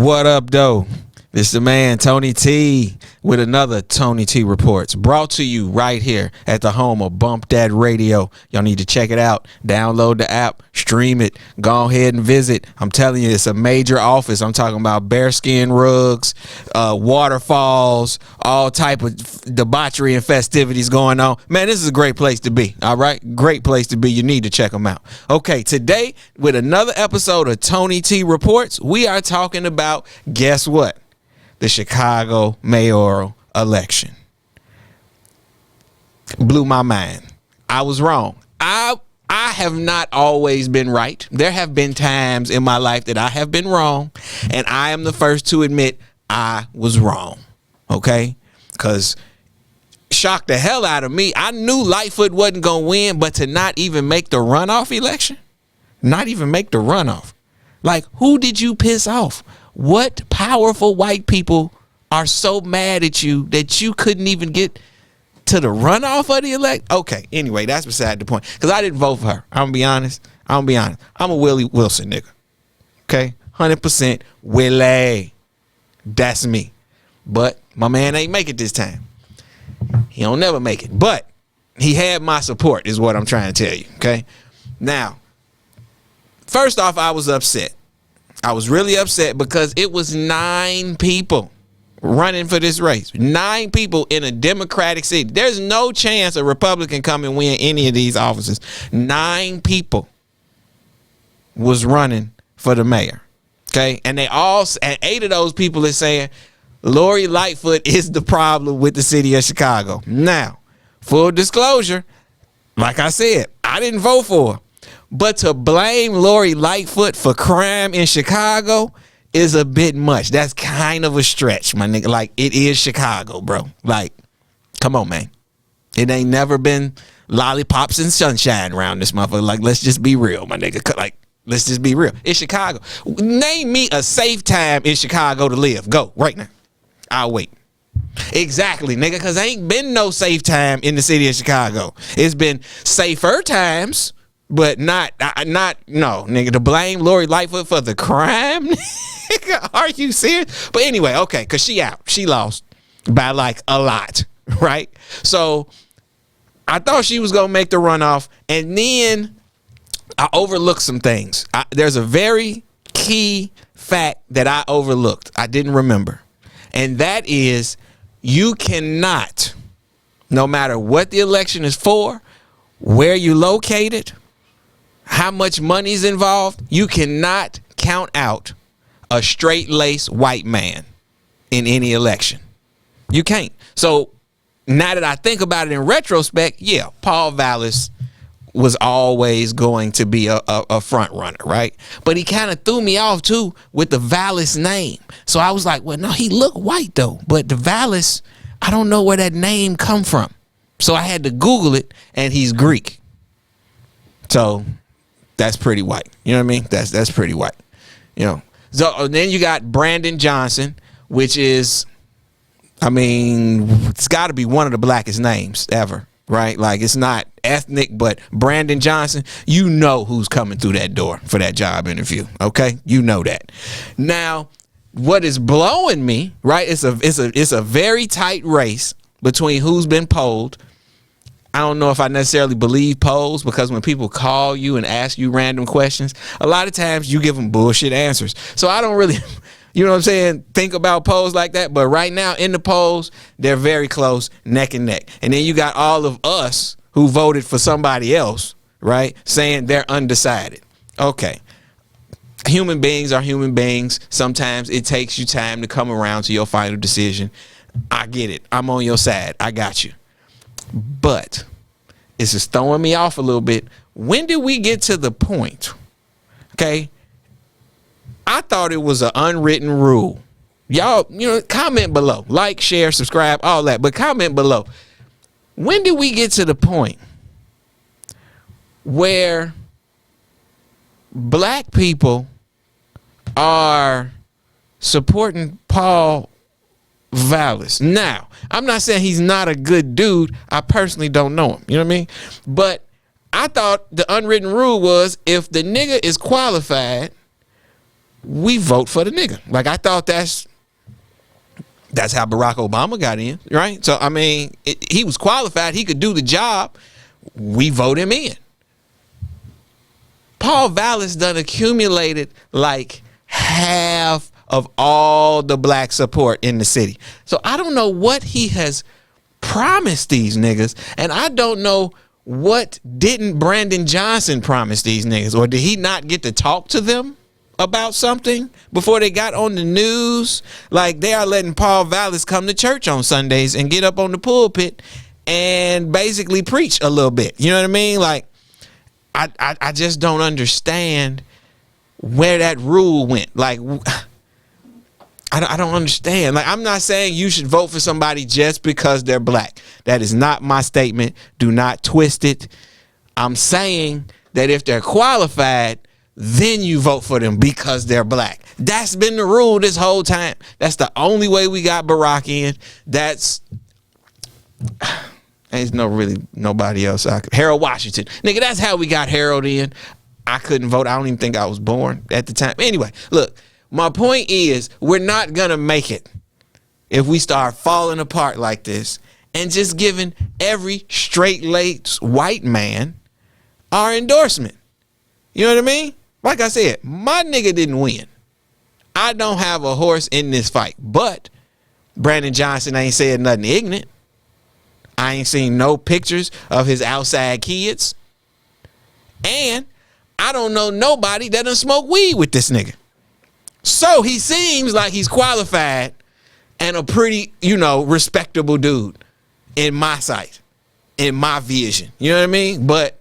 What up, though? It's the man, Tony T, with another Tony T Reports, brought to you right here at the home of Bump That Radio. Y'all need to check it out. Download the app, stream it, go ahead and visit. I'm telling you, it's a major office. I'm talking about bearskin rugs, waterfalls, all type of debauchery and festivities going on. Man, this is a great place to be, all right? Great place to be. You need to check them out. Okay, today, with another episode of Tony T Reports, we are talking about, guess what? The Chicago mayoral election. Blew my mind. I was wrong. I have not always been right. There have been times in my life that I have been wrong, and I am the first to admit I was wrong. Okay? Because shocked the hell out of me. I knew Lightfoot wasn't going to win, but to not even make the runoff election? Not even make the runoff. Like, who did you piss off? What powerful white people are so mad at you that you couldn't even get to the runoff of the elect? Okay, anyway, that's beside the point. Because I didn't vote for her. I'm going to be honest. I'm a Willie Wilson nigga. Okay? 100% Willie. That's me. But my man ain't make it this time. He don't never make it. But he had my support is what I'm trying to tell you. Okay? Now, first off, I was upset. I was really upset because it was 9 people running for this race. 9 people in a Democratic city. There's no chance a Republican come and win any of these offices. 9 people was running for the mayor. Okay. And 8 of those people are saying Lori Lightfoot is the problem with the city of Chicago. Now, full disclosure, like I said, I didn't vote for her. But to blame Lori Lightfoot for crime in Chicago is a bit much. That's kind of a stretch, my nigga. Like, it is Chicago, bro. Like, come on, man. It ain't never been lollipops and sunshine around this motherfucker. Like, let's just be real, my nigga. Like, let's just be real. It's Chicago. Name me a safe time in Chicago to live. Go, right now. I'll wait. Exactly, nigga, because ain't been no safe time in the city of Chicago. It's been safer times, but not no, nigga, to blame Lori Lightfoot for the crime? Nigga, are you serious? But anyway, okay, because she out. She lost by like a lot, right? So I thought she was going to make the runoff, and then I overlooked some things. There's a very key fact that I overlooked. I didn't remember. And that is, you cannot, no matter what the election is for, where you located, how much money's involved, you cannot count out a straight-laced white man in any election. You can't. So now that I think about it in retrospect, yeah, Paul Vallis was always going to be a front runner, right? But he kind of threw me off too with the Vallis name. So I was like, well, no, he looked white though, but the Vallis, I don't know where that name come from. So I had to Google it, and he's Greek. So that's pretty white. You know what I mean? That's pretty white. You know. So then you got Brandon Johnson, which is, I mean, it's got to be one of the blackest names ever, right? Like, it's not ethnic, but Brandon Johnson, you know who's coming through that door for that job interview, okay? You know that. Now, what is blowing me, right? It's a very tight race between who's been polled. I don't know if I necessarily believe polls, because when people call you and ask you random questions, a lot of times you give them bullshit answers. So I don't really, you know what I'm saying, think about polls like that. But right now in the polls, they're very close, neck and neck. And then you got all of us who voted for somebody else, right, saying they're undecided. Okay. Human beings are human beings. Sometimes it takes you time to come around to your final decision. I get it. I'm on your side. I got you. But it's just throwing me off a little bit. When did we get to the point? Okay. I thought it was an unwritten rule. Y'all, you know, comment below. Like, share, subscribe, all that. But comment below. When did we get to the point where black people are supporting Paul Vallis? Now, I'm not saying he's not a good dude. I personally don't know him. You know what I mean? But I thought the unwritten rule was, if the nigga is qualified, we vote for the nigga. Like, I thought that's how Barack Obama got in, right? So, I mean, he was qualified. He could do the job. We vote him in. Paul Vallis done accumulated like half of all the black support in the city. So I don't know what he has promised these niggas. And I don't know what didn't Brandon Johnson promise these niggas. Or did he not get to talk to them about something before they got on the news? Like, they are letting Paul Vallis come to church on Sundays and get up on the pulpit and basically preach a little bit. You know what I mean? Like, I just don't understand where that rule went. Like, I don't understand. Like, I'm not saying you should vote for somebody just because they're black. That is not my statement. Do not twist it. I'm saying that if they're qualified, then you vote for them because they're black. That's been the rule this whole time. That's the only way we got Barack in. There's nobody else. Harold Washington. Nigga, that's how we got Harold in. I couldn't vote. I don't even think I was born at the time. Anyway, look, my point is, we're not going to make it if we start falling apart like this and just giving every straight-laced white man our endorsement. You know what I mean? Like I said, my nigga didn't win. I don't have a horse in this fight, but Brandon Johnson ain't said nothing ignorant. I ain't seen no pictures of his outside kids. And I don't know nobody that done smoke weed with this nigga. So he seems like he's qualified and a pretty, respectable dude in my sight, in my vision. You know what I mean? But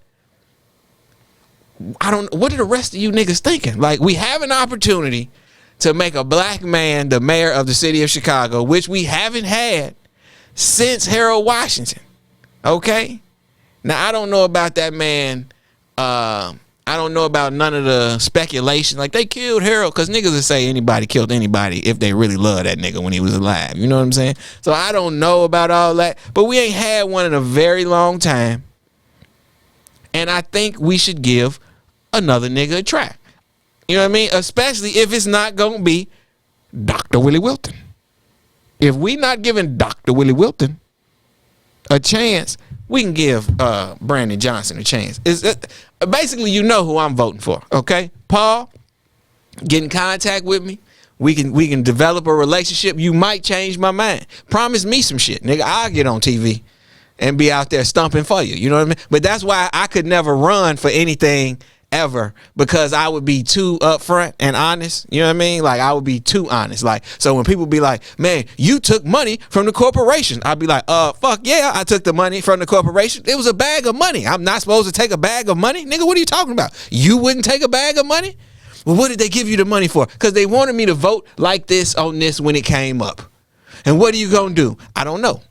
what are the rest of you niggas thinking? Like, we have an opportunity to make a black man the mayor of the city of Chicago, which we haven't had since Harold Washington. Okay? Now, I don't know about that man. I don't know about none of the speculation. Like, they killed Harold, because niggas will say anybody killed anybody if they really love that nigga when he was alive. You know what I'm saying? So I don't know about all that. But we ain't had one in a very long time. And I think we should give another nigga a try. You know what I mean? Especially if it's not going to be Dr. Willie Wilton. If we not giving Dr. Willie Wilton a chance, we can give Brandon Johnson a chance. Basically, you know who I'm voting for, okay? Paul, get in contact with me. We can develop a relationship. You might change my mind. Promise me some shit, nigga. I'll get on TV and be out there stumping for you. You know what I mean? But that's why I could never run for anything ever, because I would be too upfront and honest. You know what I mean? Like, I would be too honest. Like, so when people be like, man, you took money from the corporation, I'd be like, fuck yeah, I took the money from the corporation. It was a bag of money. I'm not supposed to take a bag of money? Nigga, what are you talking about? You wouldn't take a bag of money? Well, what did they give you the money for? Because they wanted me to vote like this on this when it came up. And what are you gonna do? I don't know.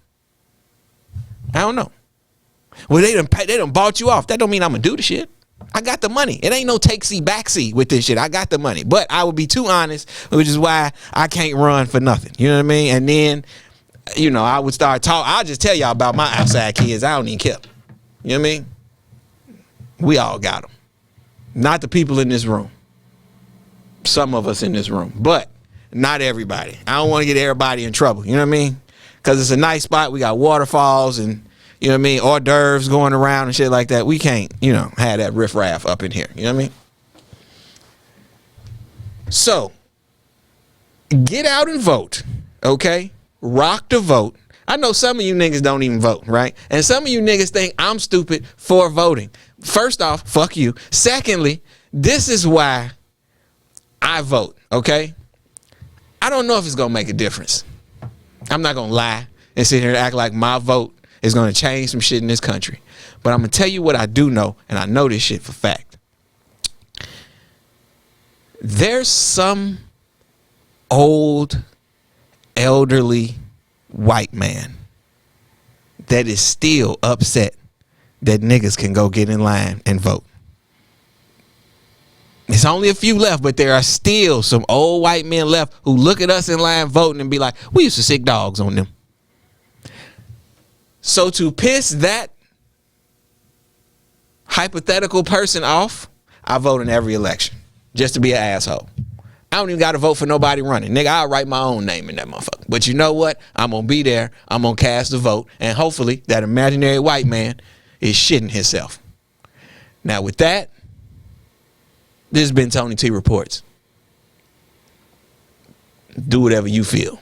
Well, they done bought you off. That don't mean I'm gonna do the shit. I got the money. It ain't no take-see, back-see with this shit. I got the money. But I would be too honest, which is why I can't run for nothing. You know what I mean? And then, I would start talking. I'll just tell y'all about my outside kids. I don't even care. You know what I mean? We all got them. Not the people in this room. Some of us in this room. But not everybody. I don't want to get everybody in trouble. You know what I mean? Because it's a nice spot. We got waterfalls and, you know what I mean, hors d'oeuvres going around and shit like that. We can't, have that riffraff up in here. You know what I mean? So, get out and vote, okay? Rock the vote. I know some of you niggas don't even vote, right? And some of you niggas think I'm stupid for voting. First off, fuck you. Secondly, this is why I vote, okay? I don't know if it's going to make a difference. I'm not going to lie and sit here and act like my vote is going to change some shit in this country. But I'm going to tell you what I do know, and I know this shit for fact. There's some old, elderly white man that is still upset that niggas can go get in line and vote. It's only a few left, but there are still some old white men left who look at us in line voting and be like, we used to sick dogs on them. So to piss that hypothetical person off, I vote in every election just to be an asshole. I don't even got to vote for nobody running. Nigga, I'll write my own name in that motherfucker. But you know what? I'm going to be there. I'm going to cast a vote. And hopefully that imaginary white man is shitting himself. Now with that, this has been Tony T Reports. Do whatever you feel.